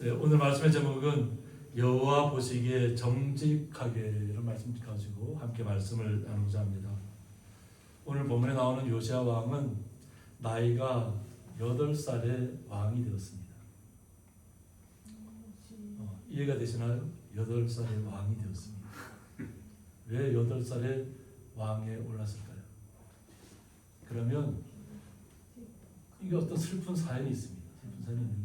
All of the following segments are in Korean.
네, 오늘 말씀의 제목은 여호와 보시기에 정직하게라는 말씀 가지고 함께 말씀을 나누고자 합니다. 오늘 본문에 나오는 요시야 왕은 나이가 8살의 왕이 되었습니다. 이해가 되시나요? 8살의 왕이 되었습니다. 왜 8살의 왕에 올랐을까요? 그러면 이게 어떤 슬픈 사연이 있습니다. 슬픈 사연이 있는데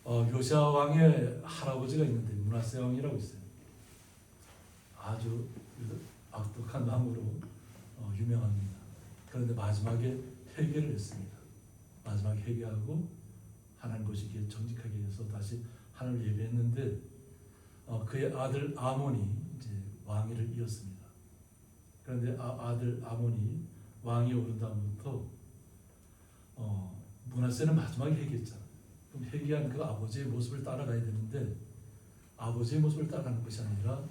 요시야 왕의 할아버지가 있는데 므낫세 왕이라고 있어요. 아주 악독한 왕으로 유명합니다. 그런데 마지막에 회개를 했습니다. 마지막에 회개하고 하나님 보시기에 정직하게 해서 다시 하나님을 예배했는데 그의 아들 아몬이 이제 왕위를 이었습니다. 그런데 아들 아몬이 왕이 오른 다음부터 므낫세는 마지막에 회개했잖아요. 그럼 회개한 그 아버지의 모습을 따라가야 되는데 아버지의 모습을 따라가는 것이 아니라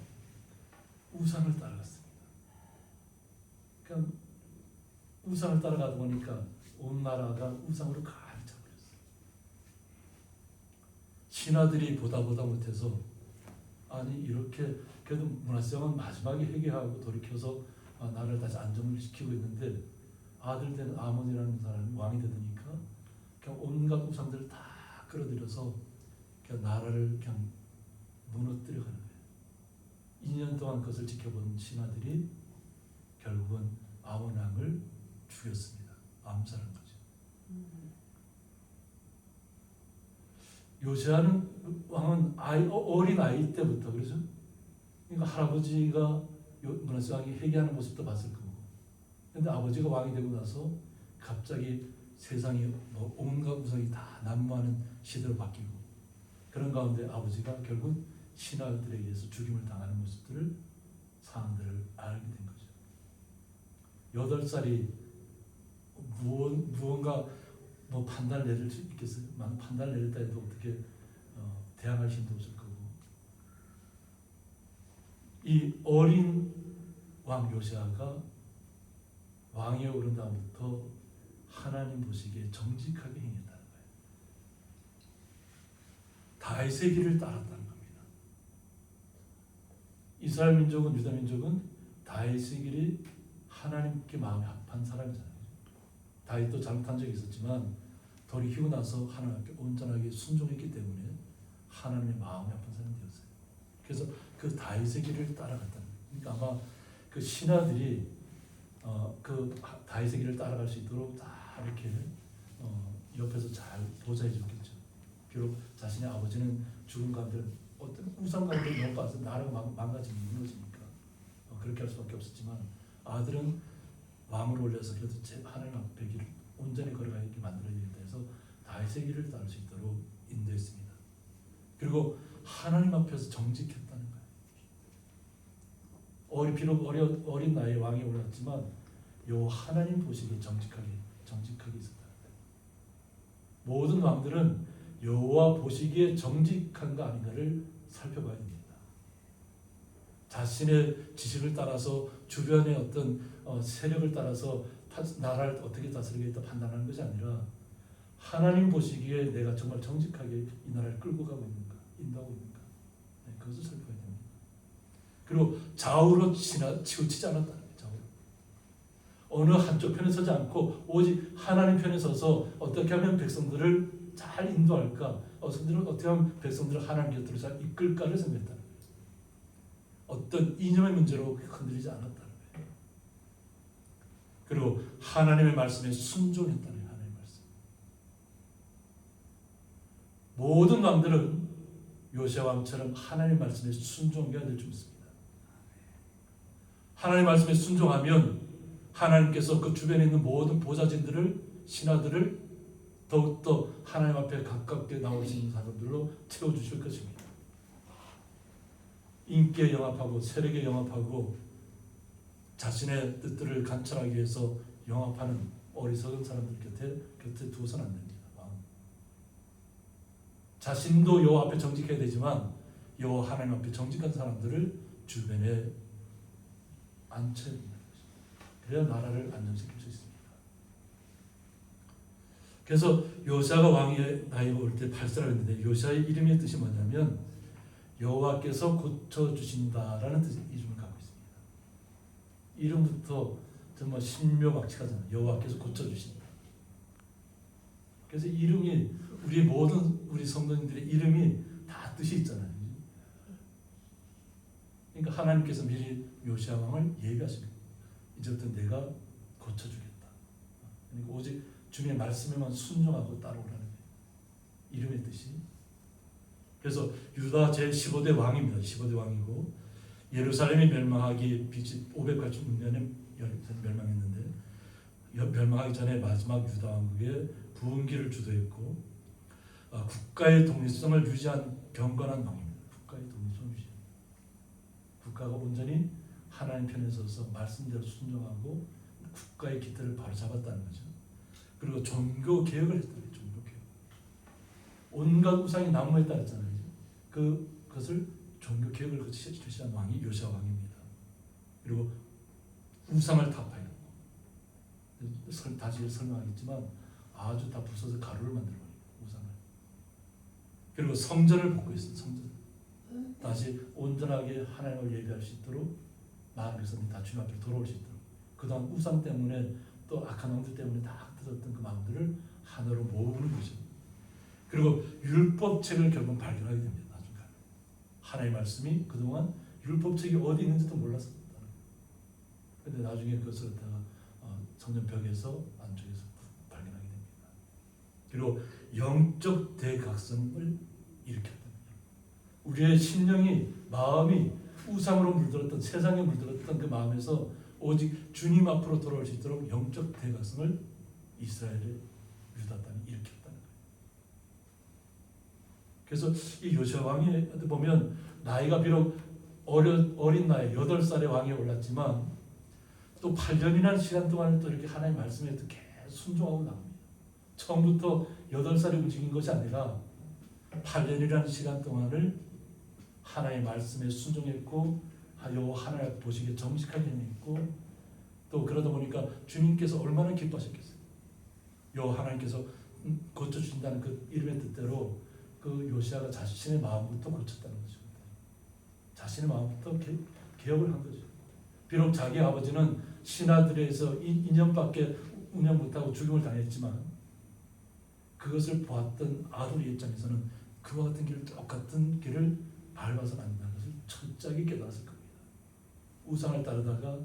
우상을 따라갔습니다. 그러니까 우상을 따라가다 보니까 온 나라가 우상으로 가득 차버렸어요. 신하들이 보다 못해서 아니 이렇게 그래도 므낫세 왕은 마지막에 회개하고 돌이켜서 나라를 다시 안정을 시키고 있는데 아들 된 아몬이라는 사람이 왕이 되니까 그냥 온갖 우상들을 다 끌어들여서 그냥 나라를 그냥 무너뜨려가는 거예요. 2년 동안 그것을 지켜본 신하들이 결국은 아몬 왕을 죽였습니다. 암살한 거죠. 요시야는 왕은 어린 아이 때부터 그러죠. 그러니까 할아버지가 므낫세 왕이 회개하는 모습도 봤을 거고, 그런데 아버지가 왕이 되고 나서 갑자기 세상이 온갖 우상이 다 난무하는 시대로 바뀌고, 그런 가운데 아버지가 결국 신하들에 의해서 죽임을 당하는 모습들을 상황들을 알게 된 거죠. 8살이 무언가 판단을 내릴 수 있겠어요? 판단을 내렸다 해도 어떻게 대항할 힘도 없을 거고, 이 어린 왕 요시야가 왕위에 오른 다음부터 하나님 보시기에 정직하게 행했다는 거예요. 다윗의 길을 따랐다는 겁니다. 이스라엘 민족은, 유다 민족은 다윗의 길이 하나님께 마음이 합한 사람이잖아요. 다윗도 잘못한 적이 있었지만 돌이키고 나서 하나님께 온전하게 순종했기 때문에 하나님의 마음이 합한 사람이 되었어요. 그래서 그 다윗의 길을 따라갔다는 거예요. 그러니까 아마 그 신하들이 그 다윗의 길을 따라갈 수 있도록 다 이렇게 옆에서 잘 보좌해 줬겠죠. 비록 자신의 아버지는 죽은 가운데 어떤 우상 가운데 너무 빠져 나라가 망가지면 무너지니까 그렇게 할 수밖에 없었지만 아들은 왕을 올려서 그래도 하나님 앞에 길을 온전히 걸어가게 만들어야 되겠다 해서 다윗의 길을 따를 수 있도록 인도했습니다. 그리고 하나님 앞에서 정직했다는 거예요. 비록 어린 나이에 왕이 올랐지만 요 하나님 보시기에 정직하게 있었다는 거예요. 모든 왕들은 여호와 보시기에 정직한가 아닌가를 살펴봐야 됩니다. 자신의 지식을 따라서 주변의 어떤 세력을 따라서 나라를 어떻게 다스리겠다 판단하는 것이 아니라 하나님 보시기에 내가 정말 정직하게 이 나라를 끌고 가고 있는가, 인도하고 있는가, 그것을 살펴봐야 됩니다. 그리고 좌우로 치우치지 않았다는 거예요. 좌우로. 어느 한쪽 편에 서지 않고 오직 하나님 편에 서서 어떻게 하면 백성들을 잘 인도할까, 어떻게 하면 백성들을 하나님 곁으로 잘 이끌까를 생각했다는 거예요. 어떤 이념의 문제로 흔들리지 않았다는 거예요. 그리고 하나님의 말씀에 순종했다는 거예요. 하나님의 말씀. 모든 왕들은 요시야 왕처럼 하나님의 말씀에 순종해야 될 줄 믿습니다. 하나님의 말씀에 순종하면 하나님께서 그 주변에 있는 모든 보좌진들을, 신하들을 더욱더 하나님 앞에 가깝게 나오시는 사람들로 채워주실 것입니다. 인기에 영합하고 세력에 영합하고 자신의 뜻들을 관철하기 위해서 영합하는 어리석은 사람들 곁에 두어서는 안 됩니다. 자신도 여호와 앞에 정직해야 되지만 여호와 하나님 앞에 정직한 사람들을 주변에 앉혀야 된다는 것입니다. 그래야 나라를 안정시킬 수 있습니다. 그래서 요시아가 왕이 나이가 올 때 8세라고 했는데 요시아의 이름의 뜻이 뭐냐면 여호와께서 고쳐주신다라는 뜻의 이름을 갖고 있습니다. 이름부터 정말 신묘막측하잖아요. 여호와께서 고쳐주신다. 그래서 이름이 우리 성도님들의 이름이 다 뜻이 있잖아요. 그러니까 하나님께서 미리 요시아 왕을 예비하십니다. 이제부터 내가 고쳐주겠다. 그러니까 오직 주님의 말씀에만 순종하고 따라오라는 거예요. 이름의 뜻이. 그래서 유다 제15대 왕입니다. 15대 왕이고 예루살렘이 멸망하기 BC 586년에 멸망했는데 멸망하기 전에 마지막 유다 왕국의 부흥기를 주도했고 국가의 독립성을 유지한 경건한 왕입니다. 국가의 독립성을 유지. 국가가 온전히 하나님 편에 서서 말씀대로 순종하고 국가의 기틀을 바로 잡았다는 거죠. 그리고 종교 개혁을 했다는 거예요. 종교 개혁. 온갖 우상이 난무했다 했잖아요. 그것을 종교 개혁을 실시한 왕이 요시아 왕입니다. 그리고 우상을 타파해요. 다시 설명하겠지만 아주 다 부숴서 가루를 만들어버려요. 우상을. 그리고 성전을 복구했어요. 성전. 다시 온전하게 하나님을 예배할 수 있도록 많은 백성들이 다 주님 앞에 돌아올 수 있도록 그동안 우상 때문에 또 악한 왕들 때문에 다 흩어졌던 그 마음들을 하나로 모으는 거죠. 그리고 율법책을 결국 발견하게 됩니다. 나중에 하나님의 말씀이 그동안 율법책이 어디 있는지도 몰랐었다. 그런데 나중에 그것을 성전 벽에서 안쪽에서 발견하게 됩니다. 그리고 영적 대각성을 일으켰다. 우리의 심령이 마음이 우상으로 물들었던 세상에 물들었던 그 마음에서 오직 주님 앞으로 돌아올 수 있도록 영적 대각성을 이스라엘의 유다 땅이 일으켰다는 거예요. 그래서 이 요시아 왕이 보면 나이가 비록 어린 나이 8살의 왕에 올랐지만 또 8년이라는 시간 동안 또 이렇게 하나님의 말씀에 또 계속 순종하고 나옵니다. 처음부터 8살이 움직인 것이 아니라 8년이라는 시간 동안을 하나님의 말씀에 순종했고 하나님 보시기에 정직하게 행했고 또 그러다 보니까 주님께서 얼마나 기뻐하셨겠어요. 하나님께서 고쳐주신다는 그 이름의 뜻대로 그 요시아가 자신의 마음부터 고쳤다는 거죠. 자신의 마음부터 개혁을 한 거죠. 비록 자기 아버지는 신하들에서 2년밖에 운영 못하고 죽임을 당했지만 그것을 보았던 아들의 입장에서는 그와 같은 똑같은 길을 밟아서는 안 된다는 것을 철저하게 깨달았을 겁니다. 우상을 따르다가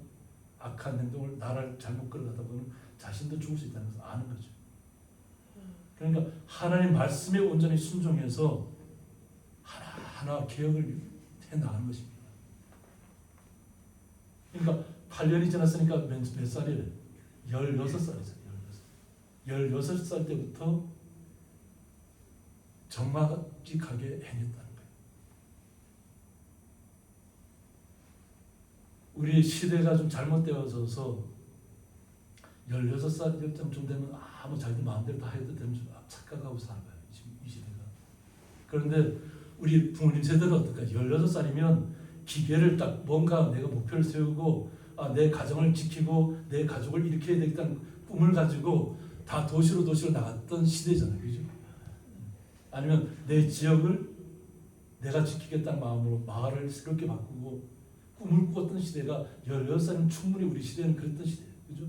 악한 행동을 나라를 잘못 끌어가다 보면 자신도 죽을 수 있다는 것을 아는 거죠. 그러니까 하나님 말씀에 온전히 순종해서 하나하나 개혁을 해나가는 것입니다. 그러니까 8년이 지났으니까 몇 살이래? 16살이죠. 16살 때부터 정직하게 행했다는 거예요. 우리 시대가 좀 잘못되어져서 16살 정도 되면 아무 자기 마음대로 다 해도 되는 줄 착각하고 살아요. 이 시대가. 그런데 우리 부모님 세대는 어떨까? 16살이면 기계를 딱 뭔가 내가 목표를 세우고 내 가정을 지키고 내 가족을 일으켜야 되겠다는 꿈을 가지고 다 도시로 나갔던 시대잖아요. 그죠? 아니면 내 지역을 내가 지키겠다는 마음으로 마을을 새롭게 바꾸고 꿈을 꾸었던 시대가 16살이면 충분히 우리 시대는 그랬던 시대예요. 그죠?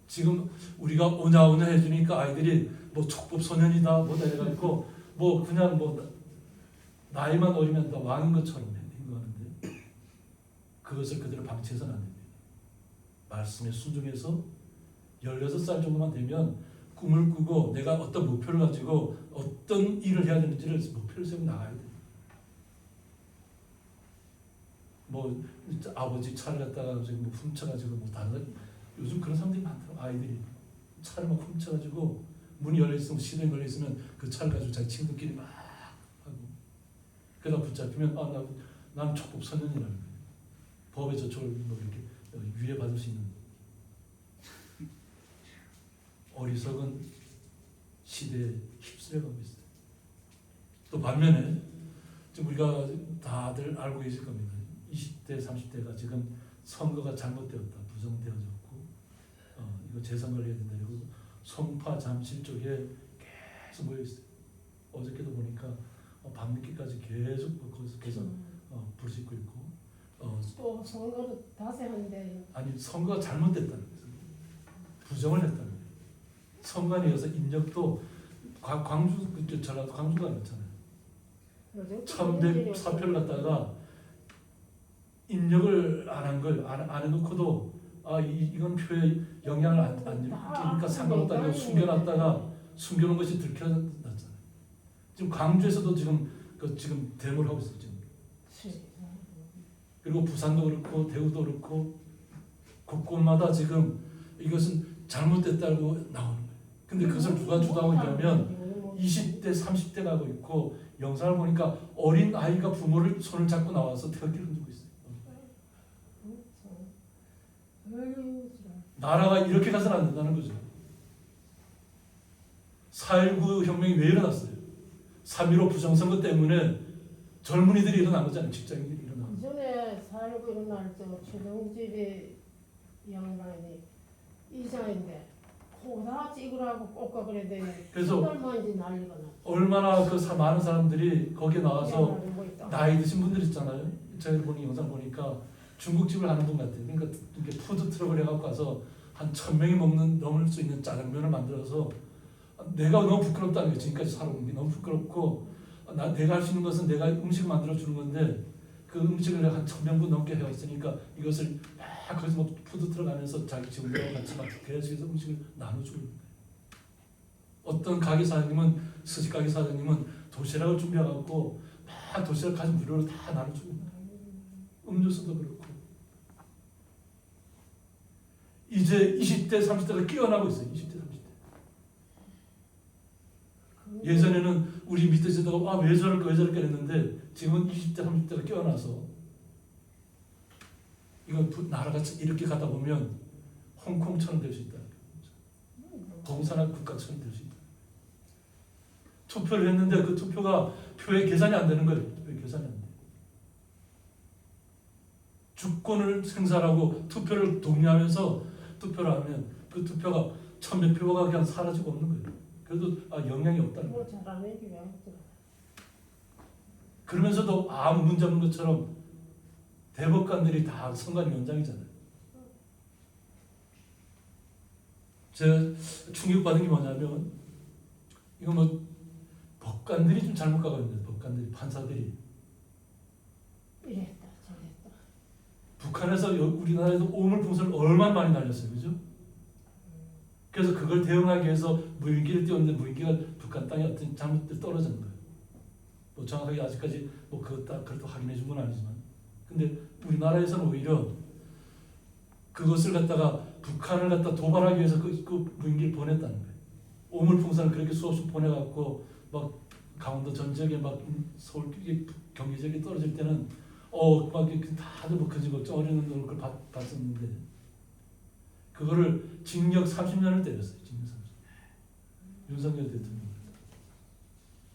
지금 우리가 오냐오냐 해주니까 아이들이 뭐 촉법 소년이다 뭐다 해가지고 뭐 그냥 뭐 나이만 어리면 다 왕인 것처럼 행동하는데 그것을 그대로 방치해서는 안 됩니다. 말씀에 순종해서 16살 정도만 되면 꿈을 꾸고 내가 어떤 목표를 가지고 어떤 일을 해야 되는지를 목표를 세우고 나가야 돼요. 뭐 아버지 차를 갖다가 뭐 훔쳐가지고 뭐 다른 요즘 그런 사람들이 많더라고. 아이들이 차를 막 훔쳐가지고 문이 열려 있으면 시동이 걸려 있으면 그 차를 가지고 자기 친구들끼리 막 하고 그러다 붙잡히면 나는 촉법 소년이라는 거예요. 법의 저촉을 뭐 이렇게 유예받을 수 있는 어리석은 시대에 휩쓸려가고 있어요. 또 반면에 지금 우리가 다들 알고 계실 겁니다. 20대, 30대가 지금 선거가 잘못되었다, 부정되어졌고 이거 재선거를 해야 된다. 그리고 송파 잠실 쪽에 계속 모여 있어요. 어저께도 보니까 밤늦게까지 계속 거기서 계속 불 씻고 있고 또 선거도 다시 하는데 아니 선거가 잘못됐다는 거예요. 부정을 했다는 거예요. 선관위에 서 인력도 광주 전라도 광주가 아니었잖아요. 1104표를 갖다가 입력을 안 한 걸 안 해놓고도 이건 표에 영향을 안 끼니까 상관없다 이거 숨겨놓은 것이 들켜났잖아요. 지금 광주에서도 지금 데모를 하고 있어요. 지금. 그리고 부산도 그렇고 대구도 그렇고 곳곳마다 지금 이것은 잘못됐다고 나오는 거예요. 근데 그것을 누가 주도하고 있냐면 20대 30대 가고 있고 영상을 보니까 어린 아이가 부모를 손을 잡고 나와서 태극기를 흔들고 있어요. 나라가 이렇게 가서는 안 된다는 거죠. 4.19 혁명이 왜 일어났어요? 3.15 부정선거 때문에 젊은이들이 일어난 거잖아요. 직장인들이 일어난 거. 이전에 4.19 일어날 때 최동집이 양반이 이장인데 코다 찍으라고 꼭가 그랬더니 그래서 얼마인지 난리가 났어. 얼마나 많은 사람들이 거기에 나와서 뭐 있다. 나이 드신 분들 있잖아요. 제가 보는 영상 보니까 중국집을 하는 분 같아요. 그러니까 이렇게 푸드 트럭을 해갖고 가서 한 1,000명이 넘을 수 있는 짜장면을 만들어서 내가 너무 부끄럽다는 거예요. 지금까지 살아온 게 너무 부끄럽고 내가 할 수 있는 것은 내가 음식을 만들어 주는 건데 그 음식을 내가 한 1,000명분 넘게 해왔으니까 이것을 막 거기서 뭐 푸드 트럭 안에서 자기 직원들하고 같이 막 계속해서 음식을 나눠주고 있는 거예요. 어떤 가게 사장님은 스시 가게 사장님은 도시락을 준비해갖고 막 도시락까지 무료로 다 나눠주고 있는 거예요. 음료수도 그렇고 이제 20대 30대가 깨어나고 있어요. 20대 30대. 예전에는 우리 밑에 세대가 왜 저럴까 했는데 지금은 20대 30대가 깨어나서 이거 나라가 이렇게 가다 보면 홍콩처럼 될 수 있다. 공산화 국가처럼 될 수 있다. 투표를 했는데 그 투표가 표에 계산이 안 되는 거예요. 표에 계산이 안 돼. 주권을 행사하고 투표를 독려하면서 투표를 하면 그 투표가 1,000몇 표가 그냥 사라지고 없는 거예요. 그래도 영향이 없다는 거예요. 그러면서도 아무 문제 없는 것처럼 대법관들이 다 선관위원장이잖아요. 제가 충격받은 게 뭐냐면 이거 뭐 법관들이 좀 잘못 가고 있는데 법관들이 판사들이 이랬다 저랬다. 북한에서 우리나라에도 오물풍선을 얼마나 많이 날렸어요, 그죠? 그래서 그걸 대응하기 위해서 무인기를 띄웠는데 무인기가 북한 땅에 어떤 잘못들 떨어지는 거예요. 뭐 정확하게 아직까지 뭐 그것도 확인해 준 건 아니지만, 근데 우리나라에서는 오히려 그것을 갖다가 북한을 갖다 도발하기 위해서 그 무인기를 보냈다는 거예요. 오물풍선을 그렇게 수없이 보내갖고 막 강원도 전 지역에 막 서울 경기 지역에 떨어질 때는 막 다들 뭐 그지 걱정하려는 걸 봤었는데 그거를 징역 30년을 때렸어요. 징역 30년. 윤석열 대통령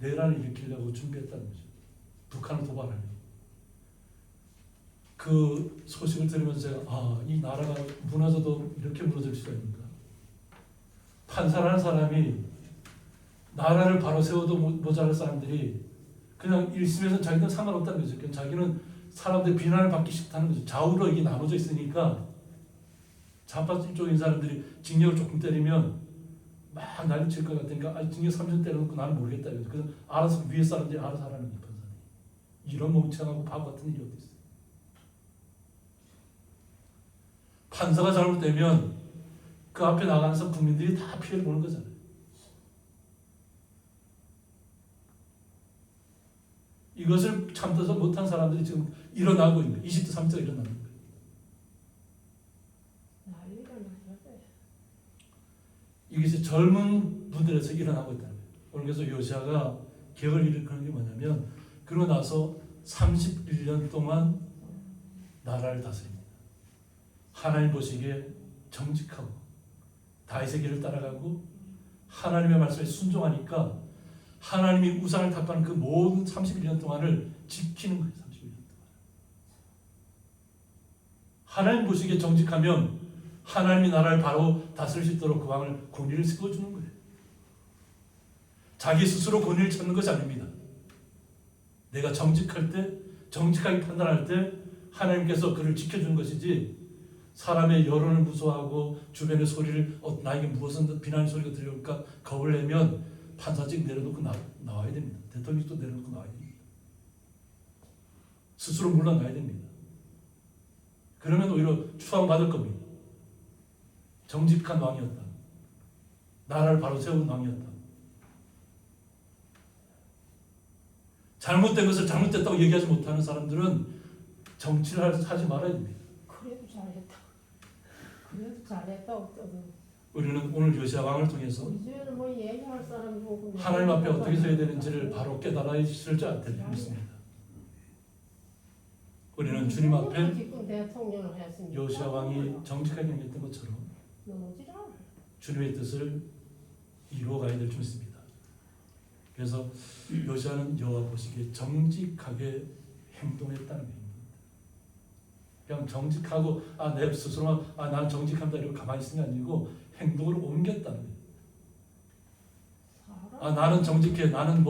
내란을 일으키려고 준비했다는 거죠. 북한을 도발하려고. 그 소식을 들으면서 제가 이 나라가 무너져도 이렇게 무너질 수가 있는가. 판사라는 사람이 나라를 바로 세워도 모자랄 사람들이 그냥 1심에서 자기는 상관없다는 거죠. 그냥 자기는 사람들의 비난을 받기 싫다는 거죠. 좌우로 이게 나눠져 있으니까 좌파 쪽인 사람들이 징역을 조금 때리면 막 난리 칠 것 같으니까 징역 3년 때려놓고 나는 모르겠다. 그래서 알아서 위에 사람들이 알아서 하라는 거예요. 판사들이. 이런 멍청하고 바보 같은 일이 어디 있어요. 판사가 잘못되면 그 앞에 나가서 국민들이 다 피해를 보는 거잖아요. 이것을 참도서 못한 사람들이 지금 일어나고 있는 거예요. 20대 30대가 일어나는 거예요. 이것이 젊은 분들에서 일어나고 있다는 거예요. 오늘 그래서 요시아가 개혁을 일으키는 게 뭐냐면 그러고 나서 31년 동안 나라를 다스립니다. 하나님 보시기에 정직하고 다윗의 길을 따라가고 하나님의 말씀에 순종하니까 하나님이 우상을 탑하는 그 모든 31년 동안을 지키는 거예요. 31년 동안. 하나님 보시기에 정직하면 하나님이 나라를 바로 다스릴 수 있도록 그 왕을 권위를 세워주는 거예요. 자기 스스로 권위를 찾는 것이 아닙니다. 내가 정직할 때, 정직하게 판단할 때 하나님께서 그를 지켜주는 것이지, 사람의 여론을 무서워하고 주변의 소리를 나에게 무엇은 비난의 소리가 들려올까 겁을 내면 판사직 내려놓고 나와야 됩니다. 대통령직도 내려놓고 나와야 됩니다. 스스로 물러나야 됩니다. 그러면 오히려 추앙받을 겁니다. 정직한 왕이었다. 나라를 바로 세운 왕이었다. 잘못된 것을 잘못됐다고 얘기하지 못하는 사람들은 정치를 하지 말아야 됩니다. 그래도 잘했다. 그래도 잘했다고 떠든. 우리는 오늘 요시야 왕을 통해서 우리 주에는 뭐 얘기할 사람이 없고 하나님 앞에 어떻게 서야 되는지를 바로 깨달아 있을 줄 믿습니다. 우리는 주님 앞에 지금 대통령을 했으니까 요시야 왕이 정직하게 행했던 것처럼 주님의 뜻을 이루어가야 될 줄 믿습니다. 그래서 요시야는 여호와 보시기에 정직하게 행동했다는 얘기입니다. 그냥 정직하고 내 스스로만 나는 정직한다 이러고 가만히 있는 게 아니고 행동으로 옮겼다는 거예요. 나는 정직해, 나는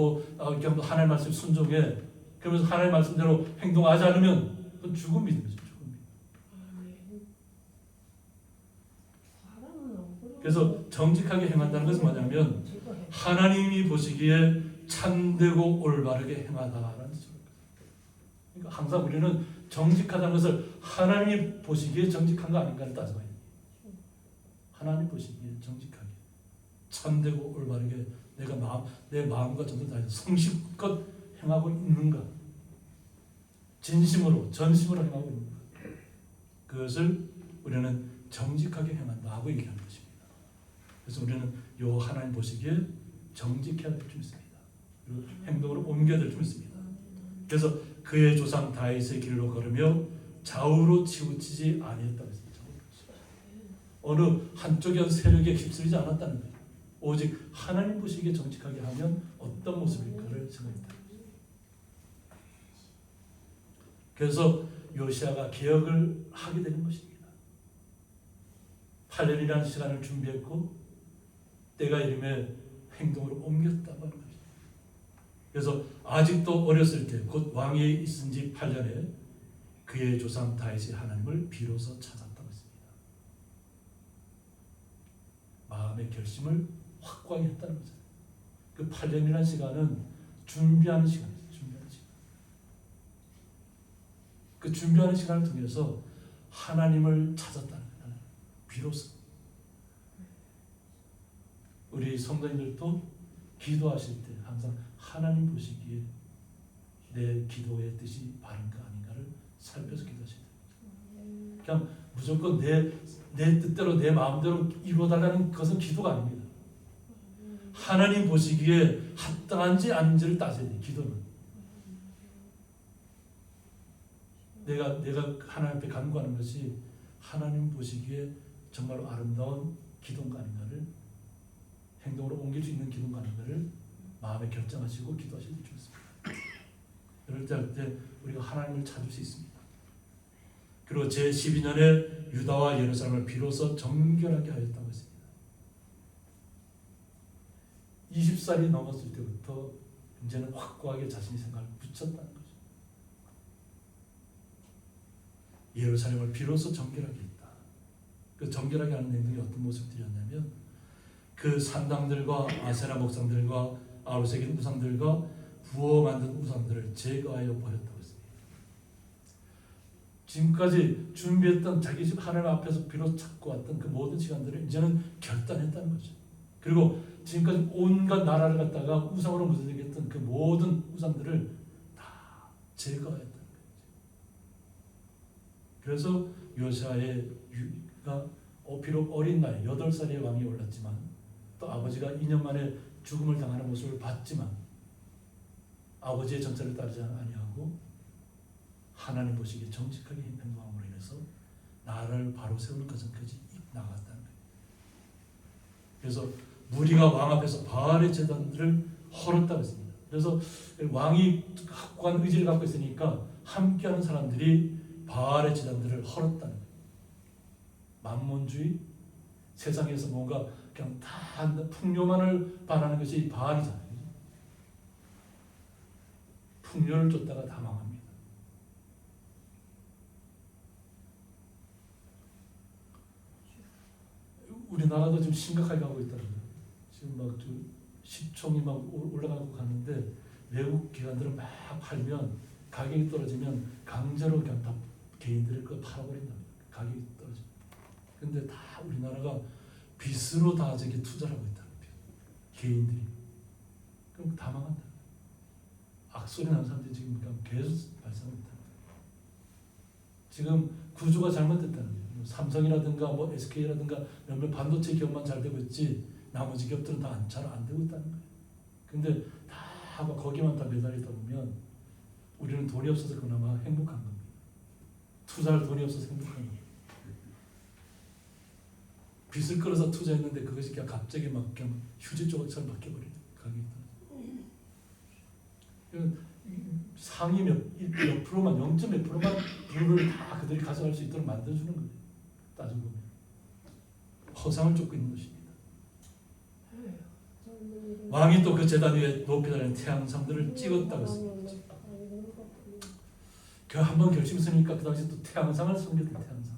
하나님 말씀 순종해. 그러면서 하나님 말씀대로 행동하지 않으면 그건 죽음이죠. 그래서 정직하게 행한다는 것은 뭐냐면 하나님이 보시기에 참되고 올바르게 행하다라는 뜻입니다. 그러니까 항상 우리는 정직하다는 것을 하나님이 보시기에 정직한 거 아닌가를 따져봐야 돼요. 하나님 보시기에 정직하게 참되고 올바르게 내 마음과 전부 다 성실껏 행하고 있는가, 진심으로 전심으로 행하고 있는가, 그것을 우리는 정직하게 행한다 하고 얘기하는 것입니다. 그래서 우리는 요 하나님 보시기에 정직해야 될 줄 믿습니다. 그리고 행동으로 옮겨야 될 줄 믿습니다. 그래서 그의 조상 다윗의 길로 걸으며 좌우로 치우치지 아니했다고 했습니다. 어느 한쪽의 세력에 휩쓸리지 않았다는 거예요. 오직 하나님 보시기에 정직하게 하면 어떤 모습일까를 생각했다. 그래서 요시야가 개혁을 하게 되는 것입니다. 8년이라는 시간을 준비했고 때가 이름에 행동으로 옮겼다고 하는 것입니다. 그래서 아직도 어렸을 때 곧 왕위에 있은 지 8년에 그의 조상 다윗이 하나님을 비로소 찾았다고 했습니다. 마음의 결심을 확고하게 했다는 거죠. 그 8년이라는 시간은 준비하는 시간이죠. 준비하는 시간. 그 준비하는 시간을 통해서 하나님을 찾았다는 거예요. 비로소. 우리 성도님들도 기도하실 때 항상 하나님 보시기에 내 기도의 뜻이 바른가 아닌가를 살펴서 기도하셔야 됩니다. 그냥 무조건 내 뜻대로 내 마음대로 이루어달라는 것은 기도가 아닙니다. 하나님 보시기에 합당한지 아닌지를 따져야 돼요. 기도는. 내가 하나님 앞에 간구하는 것이 하나님 보시기에 정말로 아름다운 기도인가 아닌가를, 행동으로 옮길 수 있는 기도인가 아닌가를 마음에 결정하시고 기도하셔야 될 줄 믿습니다. 그럴 때 우리가 하나님을 찾을 수 있습니다. 그리고 제12년에 유다와 예루살렘을 비로소 정결하게 하였다고 했습니다. 20살이 넘었을 때부터 이제는 확고하게 자신의 생각을 붙였다는 거죠. 예루살렘을 비로소 정결하게 했다. 그 정결하게 하는 행동이 어떤 모습들이었냐면 그 산당들과 아세라 목상들과 아우색인 우상들과 부어 만든 우상들을 제거하여 버렸다고 했습니다. 지금까지 준비했던 자기 집 하나님 앞에서 비로소 찾고 왔던 그 모든 시간들을 이제는 결단했다는 거죠. 그리고 지금까지 온갖 나라를 갖다가 우상으로 무장했던 그 모든 우상들을 다 제거했다는 거죠. 그래서 요시야가 비록 어린 나이 8살의 왕이 올랐지만 또 아버지가 2년 만에 죽음을 당하는 모습을 봤지만 아버지의 전철을 따르지 아니하고 하나님 보시기에 정직하게 행동함으로 인해서 나라를 바로 세우는 것은까지 나갔다는 거예요. 그래서 무리가 왕 앞에서 바알의 제단들을 헐었다고 했습니다. 그래서 왕이 확고한 의지를 갖고 있으니까 함께하는 사람들이 바알의 제단들을 헐었다는 거예요. 만몬주의, 세상에서 뭔가 그냥 다 풍요만을 바라는 것이 바알이잖아요. 풍요를 쫓다가 다 망합니다. 우리나라도 지금 심각하게 가고 있더라고요. 지금 막 시총이 막 올라가고 가는데 외국 기관들은 막 팔면 가격이 떨어지면 강제로 그냥 다 개인들을 그 팔아버린답니다. 가격이 떨어지면. 근데 다 우리나라가 빚으로 다 저기 투자를 하고 있다는 거예요. 개인들이. 그럼 다 망한다. 악소리 나는 사람들이 지금 계속 발생하고 있다. 지금 구조가 잘못됐다는 거예요. 삼성이라든가 뭐 SK라든가 몇몇 반도체 기업만 잘 되고 있지 나머지 기업들은 다 잘 안 되고 있다는 거예요. 근데 다 거기만 다 매달리다 보면 우리는 돈이 없어서 그나마 행복한 겁니다. 투자할 돈이 없어서 행복한 겁니다. 빚을 끌어서 투자했는데 그것이 그냥 갑자기 막 그냥 휴지 조각처럼 바뀌어버리는 가격이 떨어져. 상위 몇 프로만 0.몇 프로만 비율을 다 그들이 가져갈 수 있도록 만들어주는 거예요. 따지고 보면 허상을 쫓고 있는 것입니다. 왕이 또 그 제단 위에 높이 달린 태양상들을 찍었다고 했습니다. 그 한번 결심했으니까 그 당시 또 태양상을 섬겼던 태양상.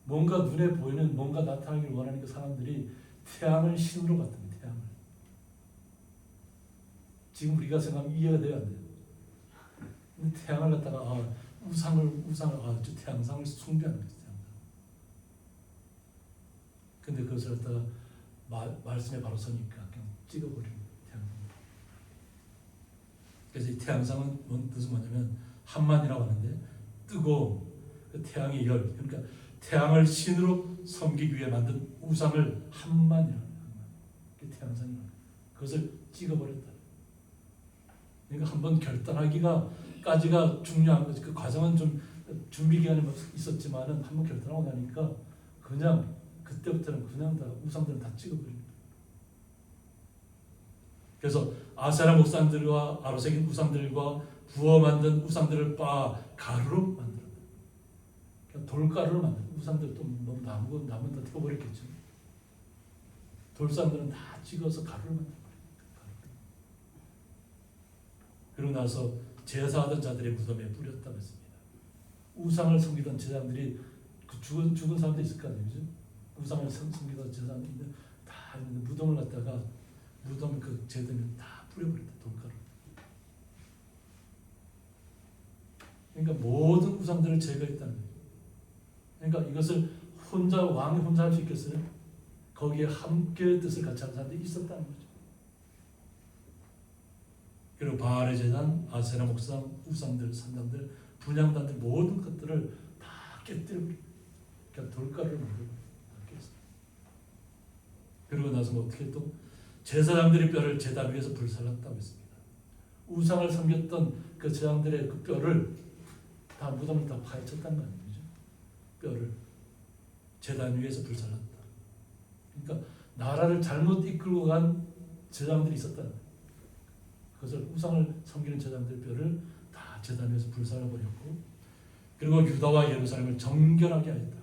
뭔가 눈에 보이는 뭔가 나타나기를 원하는 그 사람들이 태양을 신으로 봤던 태양을. 지금 우리가 생각하면 이해가 돼야 안 돼요. 근데 태양을 갖다가 우상을 저 태양상을 숭배하는 거죠. 근데 그것을 갖다가 말씀에 바로 서니까 그냥 찍어버리는 태양상. 그래서 이 태양상은 뜻은 뭐냐면 한만이라고 하는데 뜨고 그 태양의 열, 그러니까 태양을 신으로 섬기기 위해 만든 우상을 한만이라는 거예요. 그 태양상이라는 거예요. 그것을 찍어버렸다. 그러니까 한번 결단하기가까지가 중요한 거지. 그 과정은 좀 준비 기간이 있었지만은 한번 결단하고 나니까 그냥 그때부터는 그냥 다 우상들은 다 찍어버립니다. 그래서 아세라 목상들과 아로새긴 우상들과 부어 만든 우상들을 빻아 가루로 만들었다. 그냥 돌가루로 만든 우상들 또 너무 나무는 다 태워버렸겠죠. 돌산들은 다 찍어서 가루를 만든 거예요. 그러고 나서 제사하던 자들의 무덤에 뿌렸다고 했습니다. 우상을 섬기던 제사장들이 그 죽은 사람도 있을 거 아니에요, 그죠? 우상을 섬기던 제사장인데 다 있는데 무덤을 갖다가 무덤 그 제단에 다 뿌려버렸다. 돌가루. 그러니까 모든 우상들을 제거했다는 거예요. 그러니까 이것을 왕이 혼자 할 수 있겠어요? 거기에 함께 뜻을 같이 하는 사람들이 있었다는 거죠. 그리고 바알의 제단, 아세라 목상, 우상들, 산당들, 분향단들 모든 것들을 다 깨뜨려버립니다. 그러니까 돌가루를 만들어버립니다. 그러고 나서 어떻게 또 제사장들의 뼈를 제단 위에서 불살랐다고 했습니다. 우상을 섬겼던 그 제사장들의 그 뼈를 다 무덤을 다 파헤쳤다는 거 아니죠? 뼈를 제단 위에서 불살랐다. 그러니까 나라를 잘못 이끌고 간 제사장들이 있었다는 거예요. 그것을 우상을 섬기는 제사장들 뼈를 다 제단 위에서 불살라버렸고, 그리고 유다와 예루살렘을 정결하게 하였다.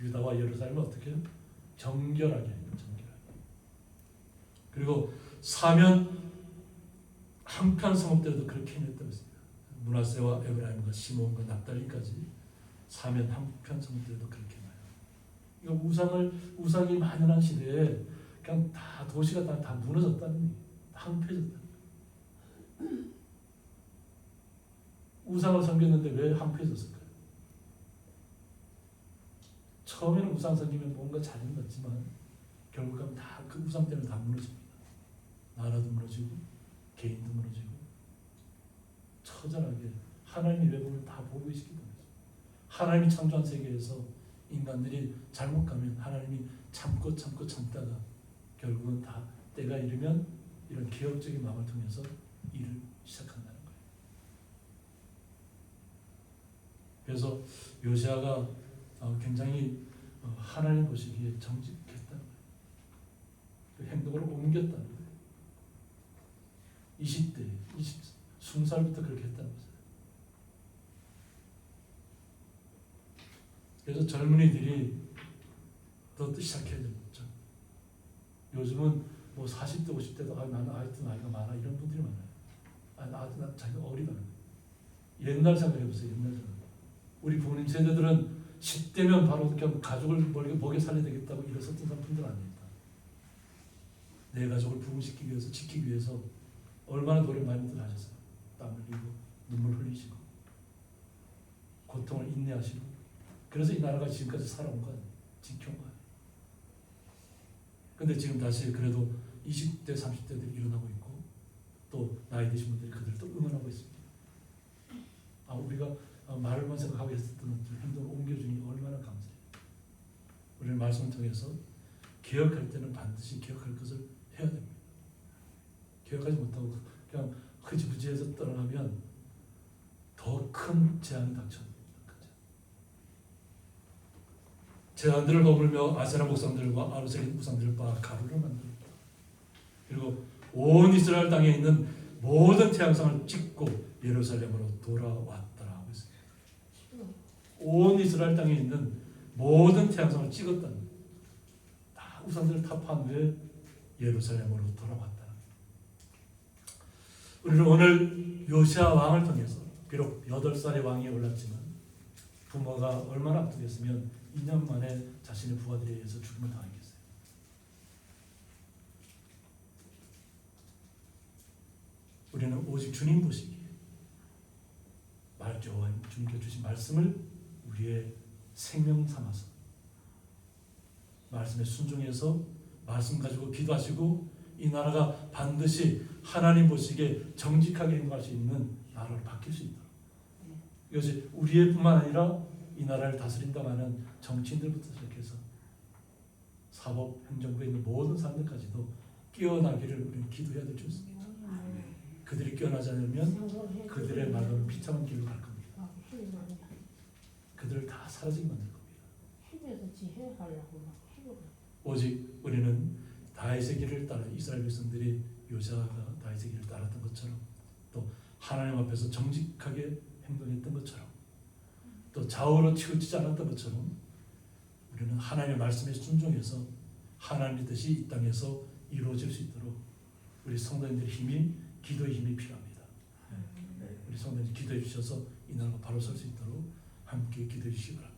유다와 예루살렘을 어떻게 해요? 정결하게 해요. 정결하게. 그리고 사면 한편 성읍들도 그렇게 해냈다고 했습니다. 므낫세와 에브라임과 시몬과 납달리까지 사면 한편 성읍들도 그렇게 해놔요. 이거 우상이 만연한 시대에 그냥 다 도시가 다 무너졌다는 얘기예요. 황폐해졌다. 우상을 섬겼는데 왜 황폐해졌을까요? 처음에는 우상 섬기면 뭔가 잘하는 것 같지만 결국 가면 다 그 우상 때문에 다 무너집니다. 나라도 무너지고 개인도 무너지고 처절하게 하나님의 외국을 다 보고 계시기 때문에 하나님이 창조한 세계에서 인간들이 잘못 가면 하나님이 참다가 결국은 다 때가 이르면 이런 개혁적인 마음을 통해서 일을 시작한다는 거예요. 그래서 요시아가 굉장히 하나님 보시기에 정직했다는 거예요. 그 행동을 옮겼다는 거예요. 20대, 20살부터 그렇게 했다는 거예요. 그래서 젊은이들이 더 시작해야 되는 거죠. 요즘은 뭐 40대, 50대도 나는 아직도 나이가 많아 이런 분들이 많아요. 아직 나 자기가 어리다는 거예요. 옛날 생각해보세요. 옛날 생각. 우리 부모님 세대들은 10대면 바로 그냥 가족을 먹여 살려야 되겠다고 일어섰던 분들 아닙니다. 내 가족을 부흥시키기 위해서 지키기 위해서 얼마나 노력 많이들 하셨어요. 땀 흘리고 눈물 흘리시고 고통을 인내하시고 그래서 이 나라가 지금까지 살아온 거 아니에요. 지켜온 거예요. 근데 지금 다시 그래도 20대, 30대들이 일어나고 있고 또 나이 드신 분들이 그들을 또 응원하고 있습니다. 우리가 말만 생각하고 했었던 행동을 옮겨주니 얼마나 감사해요. 우리는 말씀을 통해서 기억할 때는 반드시 기억할 것을 해야 됩니다. 기억하지 못하고 그냥 흐지부지해서 떠나가면 더 큰 재앙이 닥쳐옵니다. 재앙들을 머물며 아세라 목상들과 아르셀 우상들과 가루를 만듭니다. 그리고 온 이스라엘 땅에 있는 모든 태양상을 찍고 예루살렘으로 돌아왔다라고 했습니다. 온 이스라엘 땅에 있는 모든 태양상을 찍었다는 거예요. 다 우상들을 타파한 후에 예루살렘으로 돌아왔다. 우리는 오늘 요시아 왕을 통해서 비록 8살의 왕이 올랐지만 부모가 얼마나 아프겠으면 2년 만에 자신의 부하들에 의해서 죽음을 당하겠어요. 우리는 오직 주님 보시기에 주님께 주신 말씀을 우리의 생명 삼아서 말씀에 순종해서 말씀 가지고 기도하시고 이 나라가 반드시 하나님 보시기에 정직하게 행동할 수 있는 나라로 바뀔 수 있도록 이것이 우리의 뿐만 아니라 이 나라를 다스린다고 하는 정치인들부터 시작해서 사법, 행정부에 있는 모든 사람들까지도 깨어나기를 우리는 기도해야 될 줄 있습니다. 그들이 깨어나지 않으면 그들의 말로는 비참한 길로 갈 겁니다. 그들을 다 사라지게 만들 겁니다. 오직 우리는 다윗의 길을 따라 이스라엘 백성들이 요시아가 다윗의 길을 따랐던 것처럼 또 하나님 앞에서 정직하게 행동했던 것처럼 또 좌우로 치우치지 않았던 것처럼 우리는 하나님의 말씀에 순종해서 하나님의 뜻이 이 땅에서 이루어질 수 있도록 우리 성도님들의 힘이 기도의 힘이 필요합니다. 우리 성도님 기도해 주셔서 이 나라가 바로 설 수 있도록 함께 기도해 주시기 바랍니다.